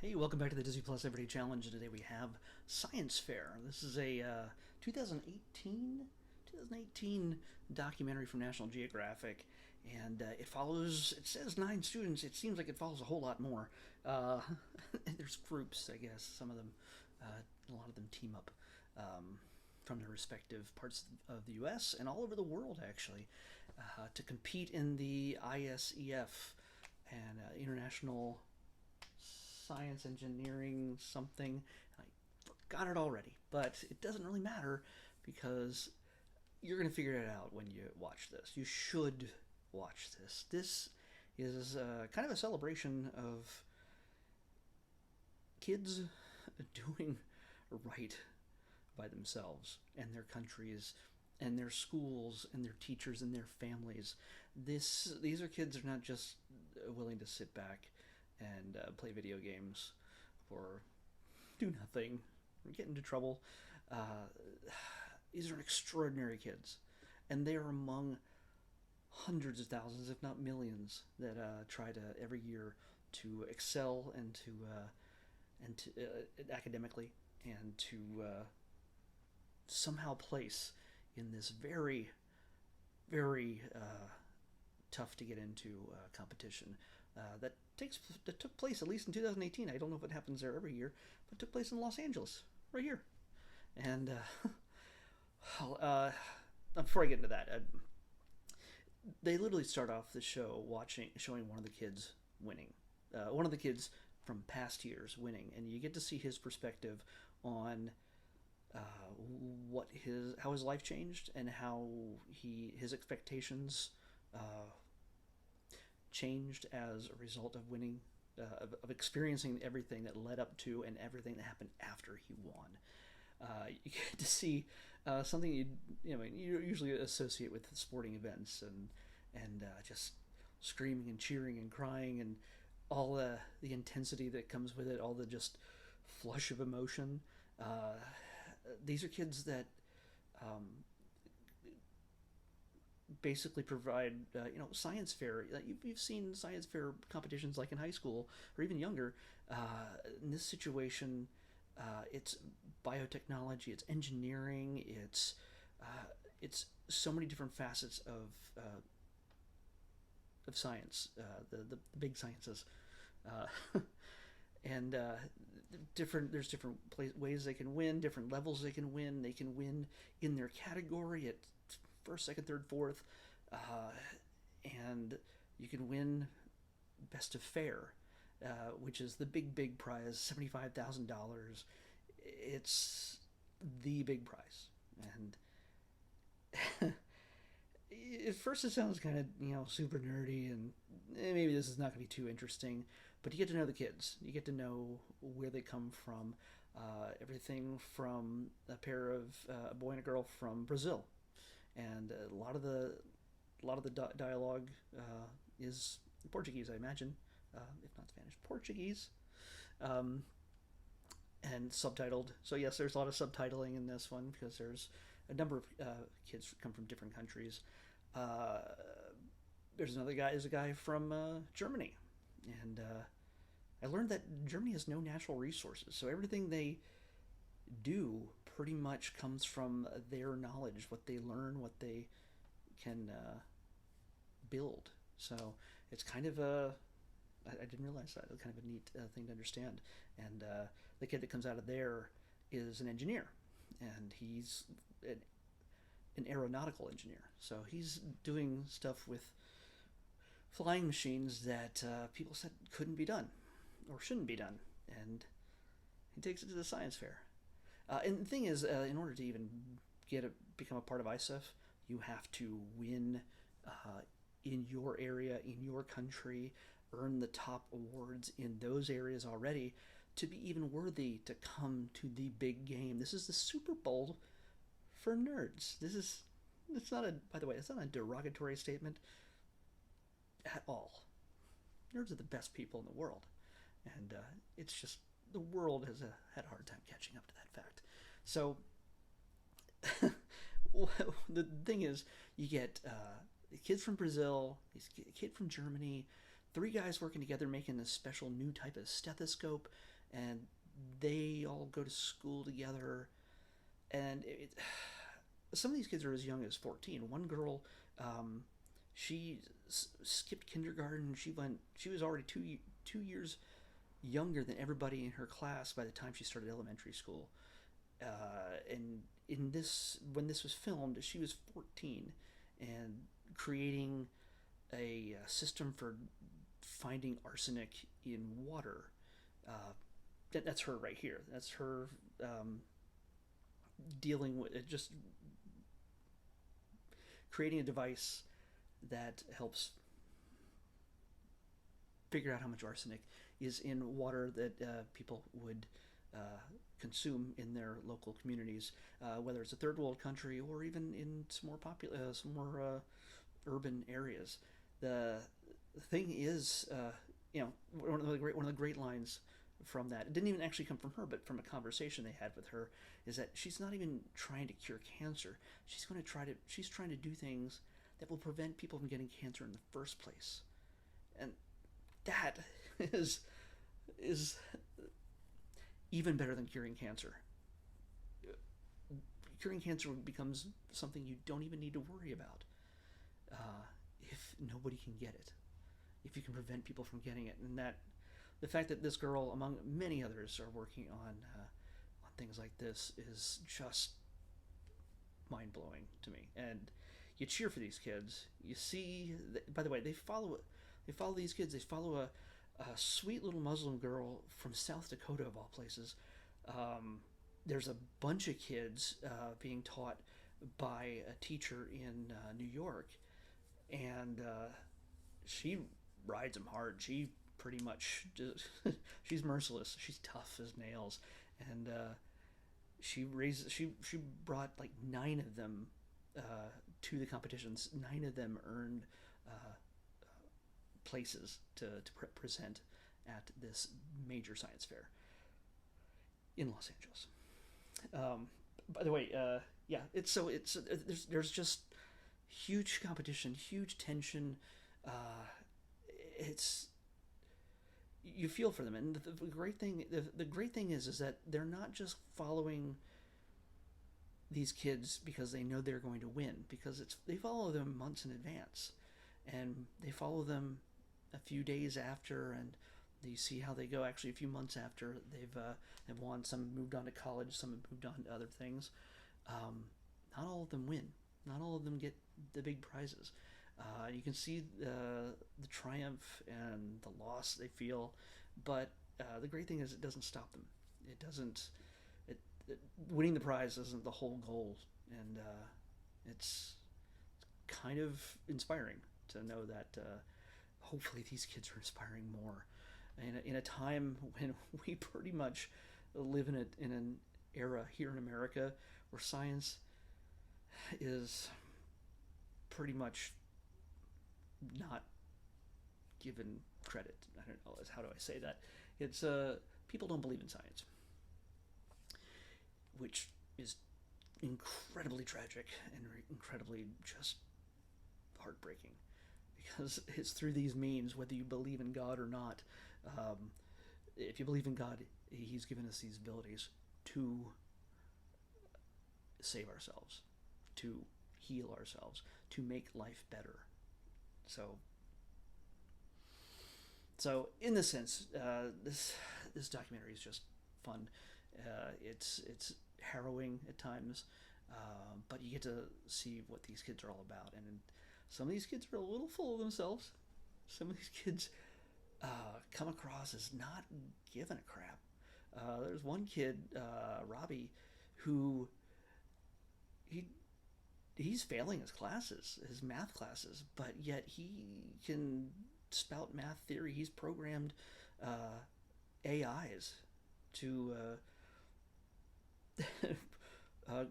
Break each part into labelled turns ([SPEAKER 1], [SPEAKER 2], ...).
[SPEAKER 1] Hey, welcome back to the Disney Plus Everyday Challenge. Today we have Science Fair. This is a 2018 documentary from National Geographic, and it follows. It says 9 students. It seems like it follows a whole lot more. Uh, there's groups, I guess. Some of them, a lot of them team up from their respective parts of the U.S. and all over the world, actually, to compete in the ISEF and International Science, Engineering, something. I forgot it already, but it doesn't really matter because you're going to figure it out when you watch this. You should watch this. This is kind of a celebration of kids doing right by themselves and their countries and their schools and their teachers and their families. These are kids who are not just willing to sit back and play video games or do nothing or get into trouble. Uh, these are extraordinary kids, and they are among hundreds of thousands, if not millions, that try to every year to excel and to academically and to somehow place in this very very tough to get into competition that took place at least in 2018. I don't know if it happens there every year, but it took place in Los Angeles, right here. And well, before I get into that, they literally start off the show showing one of the kids winning, one of the kids from past years winning, and you get to see his perspective on uh, how his life changed and how his expectations uh, changed as a result of winning, of experiencing everything that led up to and everything that happened after he won. You get to see something you usually associate with sporting events and just screaming and cheering and crying and all the intensity that comes with it, all the just flush of emotion. Uh, these are kids that um, basically provide science fair. You've seen science fair competitions like in high school or even younger. In this situation, it's biotechnology, it's engineering, it's so many different facets of science, the big sciences, and there's different ways they can win, different levels they can win. They can win in their category at first, second, third, fourth, and you can win best of fair, which is the big prize, $75,000. It's the big prize, and at first it sounds kind of super nerdy, and maybe this is not going to be too interesting, but you get to know the kids. You get to know where they come from. Everything from a boy and a girl from Brazil, and a lot of the dialogue is Portuguese, I imagine, if not Spanish, Portuguese, um, and subtitled. So yes, there's a lot of subtitling in this one because there's a number of kids come from different countries. Uh, there's another guy. There's a guy from Germany, and I learned that Germany has no natural resources, so everything they do pretty much comes from their knowledge, what they learn, what they can build. So it's kind of I didn't realize that. It's kind of a neat thing to understand. And the kid that comes out of there is an engineer, and he's an aeronautical engineer. So he's doing stuff with flying machines that people said couldn't be done or shouldn't be done, and he takes it to the science fair. And the thing is, in order to even become a part of ISEF, you have to win in your area, in your country, earn the top awards in those areas already to be even worthy to come to the big game. This is the Super Bowl for nerds. It's not a, by the way, it's not a derogatory statement at all. Nerds are the best people in the world, and it's just the world has had a hard time catching up to that fact. So the thing is, you get kids from Brazil, a kid from Germany, three guys working together making this special new type of stethoscope, and they all go to school together. And some of these kids are as young as 14. One girl, she skipped kindergarten. She was already 2 years younger than everybody in her class by the time she started elementary school. And when this was filmed, she was 14 and creating a system for finding arsenic in water. That's her right here. That's her dealing with it, just creating a device that helps figure out how much arsenic is in water that people would uh, consume in their local communities, whether it's a third world country or even in some more urban areas. The thing is, one of the great lines from that. It didn't even actually come from her, but from a conversation they had with her, is that she's not even trying to cure cancer. She's trying to do things that will prevent people from getting cancer in the first place. And that is is even better than curing cancer. Curing cancer becomes something you don't even need to worry about if nobody can get it. If you can prevent people from getting it, and that the fact that this girl, among many others, are working on things like this is just mind blowing to me. And you cheer for these kids. You see, by the way, they follow these kids. They follow a sweet little Muslim girl from South Dakota, of all places. There's a bunch of kids being taught by a teacher in New York, and she rides them hard. She pretty much just, she's merciless. She's tough as nails, and she brought like 9 of them to the competitions. 9 of them earned places to present at this major science fair in Los Angeles. By the way, yeah, there's just huge competition, huge tension. It's You feel for them, and the great thing is that they're not just following these kids because they know they're going to win, because they follow them months in advance, and they follow them a few days after, and you see how they go. Actually, a few months after have won. Some moved on to college, some have moved on to other things. Not all of them win. Not all of them get the big prizes. You can see the triumph and the loss they feel, but the great thing is it doesn't stop them. It doesn't. Winning the prize isn't the whole goal, and it's kind of inspiring to know that hopefully these kids are inspiring more. In a time when we pretty much live in an era here in America where science is pretty much not given credit. I don't know, how do I say that? It's people don't believe in science, which is incredibly tragic and incredibly just heartbreaking, because it's through these means, whether you believe in God or not. If you believe in God, He's given us these abilities to save ourselves, to heal ourselves, to make life better. So in this sense, this documentary is just fun. It's harrowing at times, but you get to see what these kids are all about. And some of these kids are a little full of themselves. Some of these kids come across as not giving a crap. There's one kid, Robbie, who he's failing his math classes, but yet he can spout math theory. He's programmed AIs to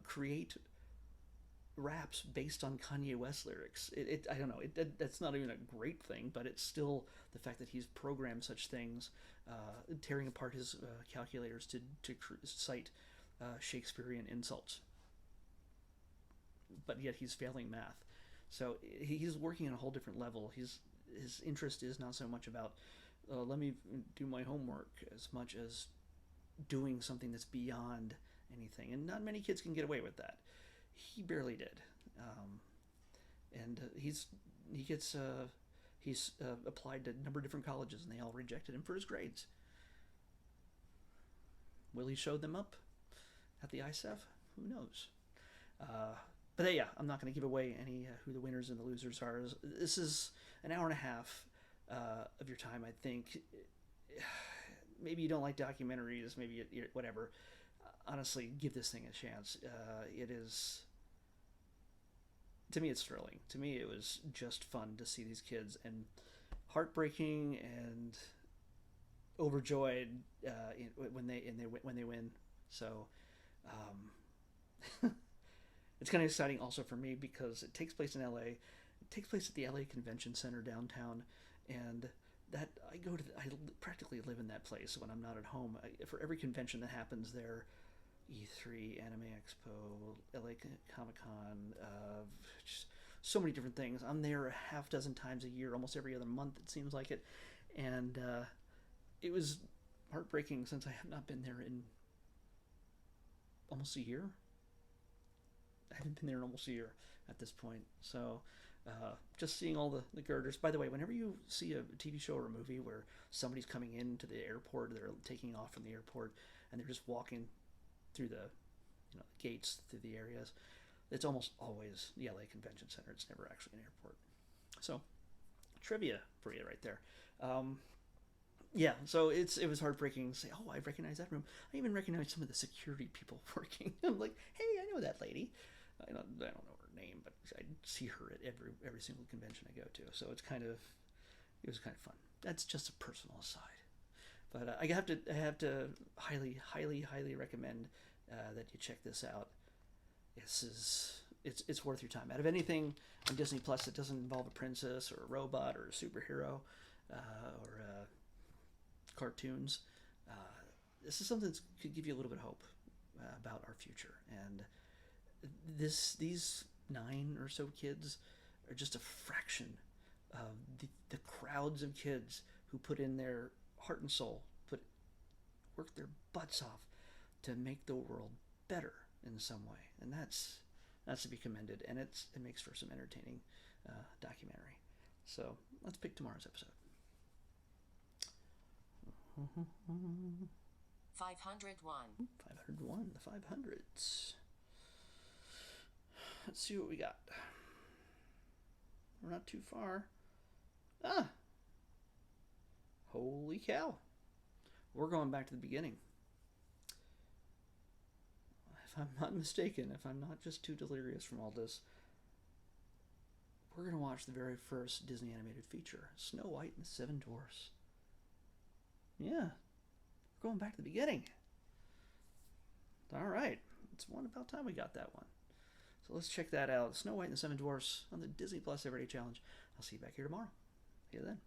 [SPEAKER 1] create raps based on Kanye West lyrics. I don't know. That's not even a great thing, but it's still the fact that he's programmed such things, tearing apart his calculators to cite Shakespearean insults. But yet he's failing math. So he's working on a whole different level. His interest is not so much about let me do my homework, as much as doing something that's beyond anything, and not many kids can get away with that. He barely did, and he's applied to a number of different colleges, and they all rejected him for his grades. Will he show them up at the ISEF? Who knows? But yeah, I'm not going to give away any who the winners and the losers are. This is an hour and a half of your time, I think. Maybe you don't like documentaries, maybe whatever. Honestly, give this thing a chance. It is, to me, it's thrilling. To me, it was just fun to see these kids, and heartbreaking and overjoyed when they win. So it's kind of exciting also for me because it takes place in LA. It takes place at the LA Convention Center downtown, and that I practically live in that place when I'm not at home. For every convention that happens there, E3, Anime Expo, LA Comic Con, just so many different things. I'm there a half dozen times a year, almost every other month it seems like it, and it was heartbreaking since I have not been there in almost a year. I haven't been there in almost a year at this point. So just seeing all the girders. By the way, whenever you see a TV show or a movie where somebody's coming into the airport, they're taking off from the airport, and they're just walking through the gates, through the areas, it's almost always the LA Convention Center. It's never actually an airport. So trivia for you right there. Yeah, so it was heartbreaking to say, oh, I recognize that room. I even recognize some of the security people working. I'm like, hey, I know that lady. I don't know her name, but I see her at every single convention I go to. So it was kind of fun. That's just a personal aside. But I have to highly recommend that you check this out. It's worth your time. Out of anything on Disney Plus that doesn't involve a princess or a robot or a superhero or cartoons, this is something that could give you a little bit of hope about our future. And these 9 or so kids are just a fraction of the crowds of kids who put in their heart and soul, work their butts off to make the world better in some way, and that's to be commended. And it makes for some entertaining documentary. So let's pick tomorrow's episode.
[SPEAKER 2] 501.
[SPEAKER 1] 501, the 500s. Let's see what we got. We're not too far. Holy cow. We're going back to the beginning. If I'm not mistaken, if I'm not just too delirious from all this, we're going to watch the very first Disney animated feature, Snow White and the Seven Dwarfs. Yeah, we're going back to the beginning. All right, it's about time we got that one. So let's check that out. Snow White and the Seven Dwarfs on the Disney Plus Everyday Challenge. I'll see you back here tomorrow. See you then.